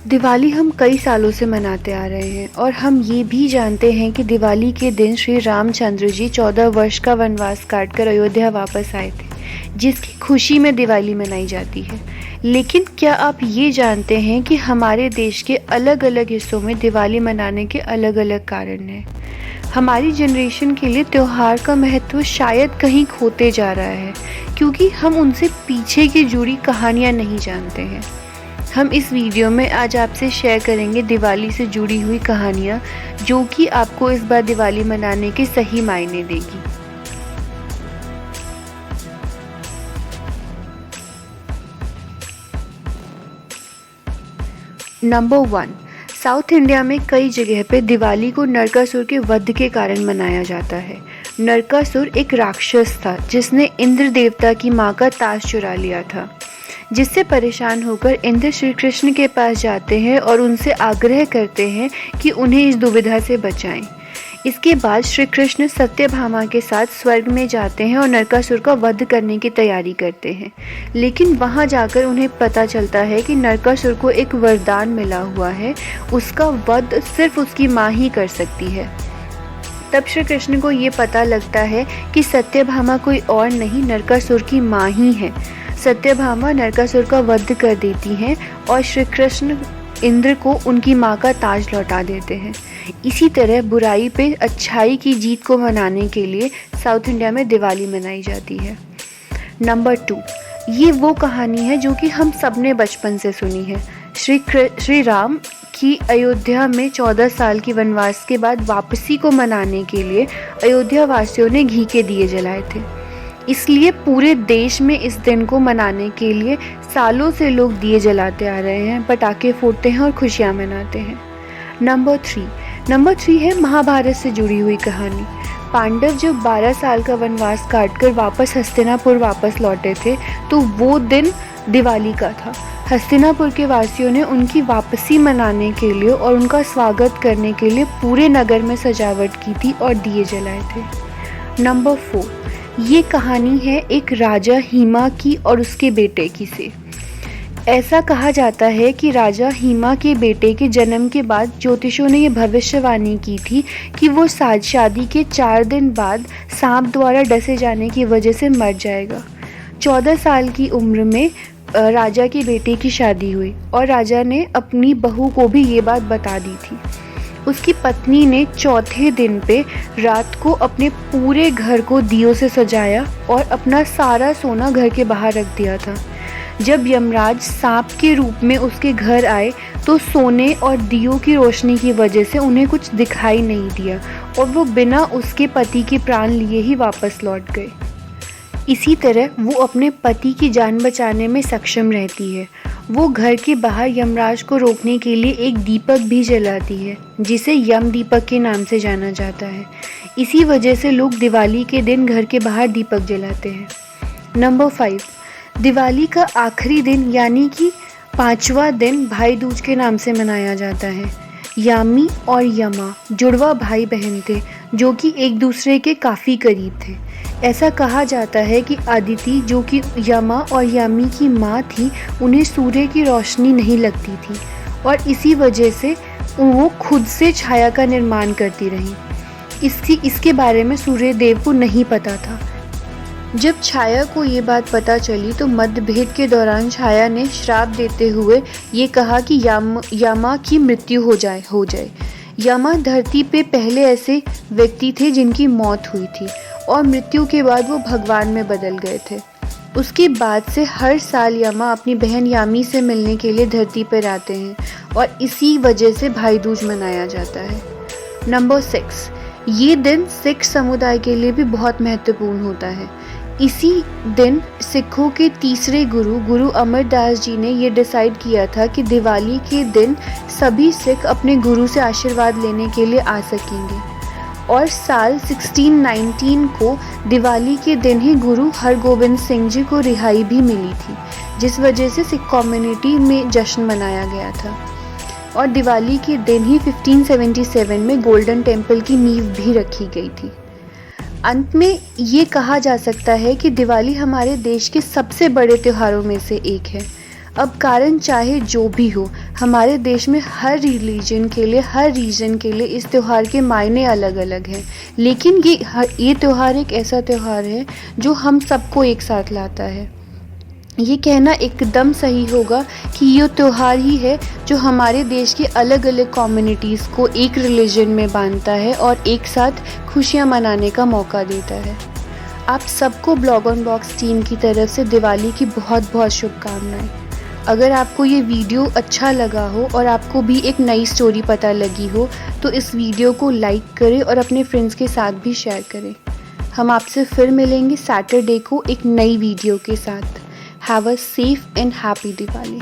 दिवाली हम कई सालों से मनाते आ रहे हैं और हम ये भी जानते हैं कि दिवाली के दिन श्री रामचंद्र जी 14 वर्ष का वनवास काटकर अयोध्या वापस आए थे, जिसकी खुशी में दिवाली मनाई जाती है। लेकिन क्या आप ये जानते हैं कि हमारे देश के अलग अलग हिस्सों में दिवाली मनाने के अलग अलग कारण हैं। हमारी जनरेशन के लिए त्यौहार का महत्व शायद कहीं खोते जा रहा है, क्योंकि हम उनसे पीछे की जुड़ी कहानियाँ नहीं जानते हैं। हम इस वीडियो में आज आपसे शेयर करेंगे दिवाली से जुड़ी हुई कहानियाँ, जो कि आपको इस बार दिवाली मनाने के सही मायने देगी। नंबर 1, साउथ इंडिया में कई जगह पे दिवाली को नरकासुर के वध के कारण मनाया जाता है। नरकासुर एक राक्षस था जिसने इंद्र देवता की मां का ताज चुरा लिया था, जिससे परेशान होकर इंद्र श्री कृष्ण के पास जाते हैं और उनसे आग्रह करते हैं कि उन्हें इस दुविधा से बचाएं। इसके बाद श्री कृष्ण सत्यभामा के साथ स्वर्ग में जाते हैं और नरकासुर का वध करने की तैयारी करते हैं। लेकिन वहां जाकर उन्हें पता चलता है कि नरकासुर को एक वरदान मिला हुआ है, उसका वध सिर्फ उसकी माँ ही कर सकती है। तब श्री कृष्ण को ये पता लगता है कि सत्यभामा कोई और नहीं, नरकासुर की माँ ही है। सत्यभामा नरकासुर का वध कर देती हैं और श्री कृष्ण इंद्र को उनकी माँ का ताज लौटा देते हैं। इसी तरह बुराई पे अच्छाई की जीत को मनाने के लिए साउथ इंडिया में दिवाली मनाई जाती है। नंबर 2, ये वो कहानी है जो कि हम सब ने बचपन से सुनी है। श्री राम की अयोध्या में 14 साल की वनवास के बाद वापसी को मनाने के लिए अयोध्या वासियों ने घी के दिए जलाए थे। इसलिए पूरे देश में इस दिन को मनाने के लिए सालों से लोग दिए जलाते आ रहे हैं, पटाखे फोड़ते हैं और खुशियाँ मनाते हैं। नंबर 3 है महाभारत से जुड़ी हुई कहानी। पांडव जब 12 साल का वनवास काटकर वापस हस्तिनापुर वापस लौटे थे, तो वो दिन दिवाली का था। हस्तिनापुर के वासियों ने उनकी वापसी मनाने के लिए और उनका स्वागत करने के लिए पूरे नगर में सजावट की थी और दिए जलाए थे। नंबर 4, ये कहानी है एक राजा हिमा की और उसके बेटे की से। ऐसा कहा जाता है कि राजा हिमा के बेटे के जन्म के बाद ज्योतिषों ने यह भविष्यवाणी की थी कि वो शादी के 4 दिन बाद सांप द्वारा डसे जाने की वजह से मर जाएगा। 14 साल की उम्र में राजा के बेटे की शादी हुई और राजा ने अपनी बहू को भी ये बात बता दी थी। उसकी पत्नी ने चौथे दिन पे रात को अपने पूरे घर को दियों से सजाया और अपना सारा सोना घर के बाहर रख दिया था। जब यमराज सांप के रूप में उसके घर आए तो सोने और दियों की रोशनी की वजह से उन्हें कुछ दिखाई नहीं दिया और वो बिना उसके पति के प्राण लिए ही वापस लौट गए। इसी तरह वो अपने पति की जान बचाने में सक्षम रहती है। वो घर के बाहर यमराज को रोकने के लिए एक दीपक भी जलाती है, जिसे यम दीपक के नाम से जाना जाता है। इसी वजह से लोग दिवाली के दिन घर के बाहर दीपक जलाते हैं। नंबर 5, दिवाली का आखिरी दिन यानी कि 5वां दिन भाई दूज के नाम से मनाया जाता है। यामी और यमा जुड़वा भाई बहन थे जो कि एक दूसरे के काफ़ी करीब थे। ऐसा कहा जाता है कि अदिति, जो कि यमा और यामी की माँ थी, उन्हें सूर्य की रोशनी नहीं लगती थी और इसी वजह से वो खुद से छाया का निर्माण करती रहीं। इसके बारे में सूर्य देव को नहीं पता था। जब छाया को ये बात पता चली तो मतभेद के दौरान छाया ने श्राप देते हुए ये कहा कि यमा की मृत्यु हो जाए। यमा धरती पे पहले ऐसे व्यक्ति थे जिनकी मौत हुई थी और मृत्यु के बाद वो भगवान में बदल गए थे। उसके बाद से हर साल यमा अपनी बहन यामी से मिलने के लिए धरती पर आते हैं और इसी वजह से भाई दूज मनाया जाता है। नंबर 6, ये दिन सिख समुदाय के लिए भी बहुत महत्वपूर्ण होता है। इसी दिन सिखों के तीसरे गुरु अमरदास जी ने ये डिसाइड किया था कि दिवाली के दिन सभी सिख अपने गुरु से आशीर्वाद लेने के लिए आ सकेंगे और साल 1619 को दिवाली के दिन ही गुरु हरगोबिंद सिंह जी को रिहाई भी मिली थी, जिस वजह से सिख कम्युनिटी में जश्न मनाया गया था। और दिवाली के दिन ही 1577 में गोल्डन टेम्पल की नींव भी रखी गई थी। अंत में ये कहा जा सकता है कि दिवाली हमारे देश के सबसे बड़े त्योहारों में से एक है। अब कारण चाहे जो भी हो, हमारे देश में हर रिलीजन के लिए, हर रीजन के लिए इस त्यौहार के मायने अलग अलग हैं। लेकिन ये त्यौहार एक ऐसा त्यौहार है जो हम सबको एक साथ लाता है। ये कहना एकदम सही होगा कि ये त्यौहार ही है जो हमारे देश की अलग अलग कम्युनिटीज़ को एक रिलीजन में बांधता है और एक साथ खुशियाँ मनाने का मौका देता है। आप सबको ब्लॉग ऑन बॉक्स टीम की तरफ से दिवाली की बहुत बहुत शुभकामनाएं। अगर आपको ये वीडियो अच्छा लगा हो और आपको भी एक नई स्टोरी पता लगी हो तो इस वीडियो को लाइक करें और अपने फ्रेंड्स के साथ भी शेयर करें। हम आपसे फिर मिलेंगे सैटरडे को एक नई वीडियो के साथ। Have a safe and happy Diwali.